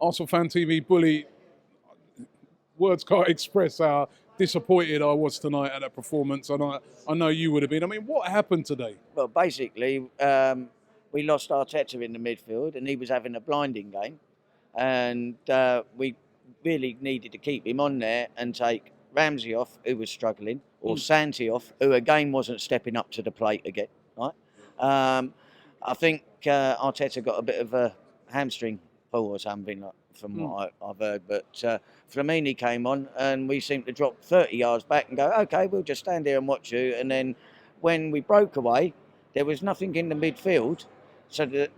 Arsenal Fan TV, Bully, words can't express how disappointed I was tonight at that performance, and I know you would have been. I mean, what happened today? Well, basically, we lost Arteta in the midfield, and he was having a blinding game, and we really needed to keep him on there and take Ramsey off, who was struggling, or Santi off, who again wasn't stepping up to the plate again. Right? I think Arteta got a bit of a hamstring pull or something, from what I've heard, but Flamini came on and we seemed to drop 30 yards back and go, okay, we'll just stand here and watch you. And then when we broke away, there was nothing in the midfield, so that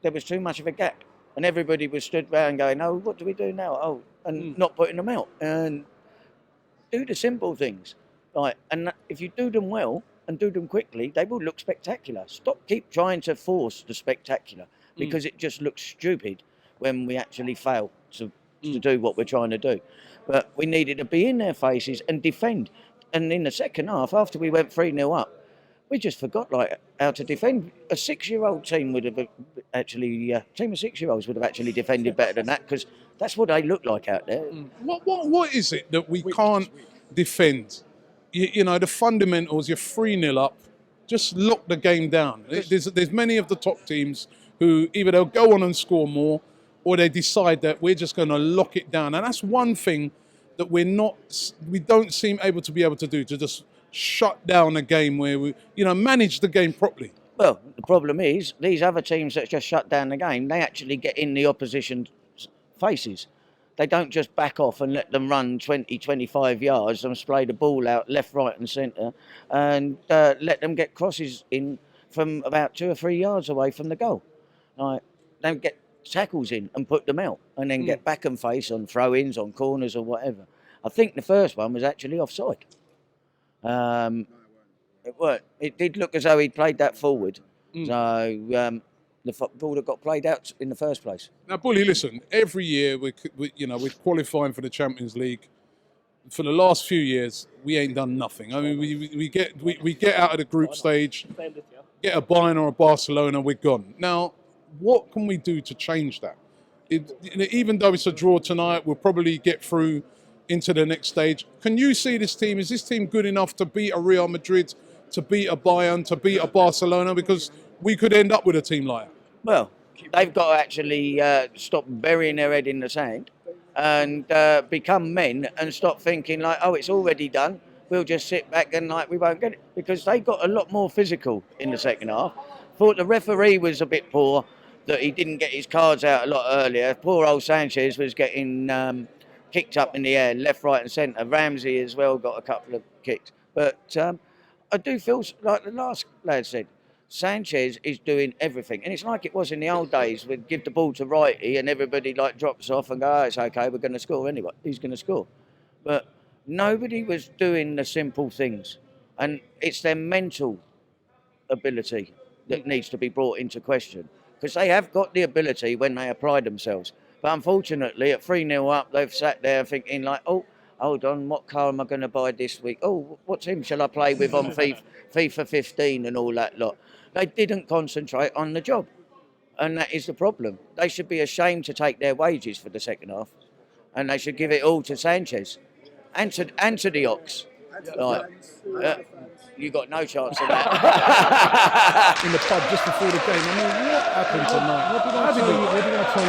there was too much of a gap. And everybody was stood round going, oh, what do we do now? Oh, and not putting them out. And do the simple things. Right? And if you do them well and do them quickly, they will look spectacular. Keep trying to force the spectacular, because it just looks stupid when we actually fail to do what we're trying to do. But we needed to be in their faces and defend. And in the second half, after we went 3-0 up, we just forgot how to defend. A 6-year-old team would have actually, team of 6-year-olds would have actually defended better than that, because that's what they look like out there. What is it that we can't defend? You know, the fundamentals, you're 3-0 up, just lock the game down. There's many of the top teams who either they'll go on and score more, or they decide that we're just going to lock it down. And that's one thing that we don't seem able to do, to just shut down a game where we, manage the game properly. Well, the problem is, these other teams that just shut down the game, they actually get in the opposition's faces. They don't just back off and let them run 20, 25 yards and splay the ball out left, right and centre, and let them get crosses in from about 2 or 3 yards away from the goal. Like, don't get tackles in and put them out, and then get back and face on throw-ins, on corners or whatever. I think the first one was actually offside. It did look as though he'd played that forward. So the ball that got played out in the first place. Now, Bully, listen, every year we're qualifying for the Champions League. For the last few years, we ain't done nothing. I mean, we get out of the group stage, get a Bayern or a Barcelona, we're gone. Now, what can we do to change that? Even though it's a draw tonight, we'll probably get through into the next stage. Can you see this team? Is this team good enough to beat a Real Madrid, to beat a Bayern, to beat a Barcelona? Because we could end up with a team like that. Well, they've got to actually stop burying their head in the sand and become men and stop thinking like, oh, it's already done, we'll just sit back and we won't get it. Because they got a lot more physical in the second half. Thought the referee was a bit poor, that he didn't get his cards out a lot earlier. Poor old Sanchez was getting kicked up in the air, left, right and centre. Ramsey as well got a couple of kicks. But I do feel like the last lad said, Sanchez is doing everything. And it's like it was in the old days. We'd give the ball to righty and everybody drops off and go, oh, it's okay, we're going to score anyway. He's going to score. But nobody was doing the simple things. And it's their mental ability that needs to be brought into question. Because they have got the ability when they apply themselves. But unfortunately, at 3-0 up, they've sat there thinking like, oh, hold on, what car am I going to buy this week? Oh, what team shall I play with on FIFA 15 and all that lot? They didn't concentrate on the job. And that is the problem. They should be ashamed to take their wages for the second half. And they should give it all to Sanchez and to the Ox. You got no chance of that. In the pub just before the game. I mean, what happened tonight? What did I tell you?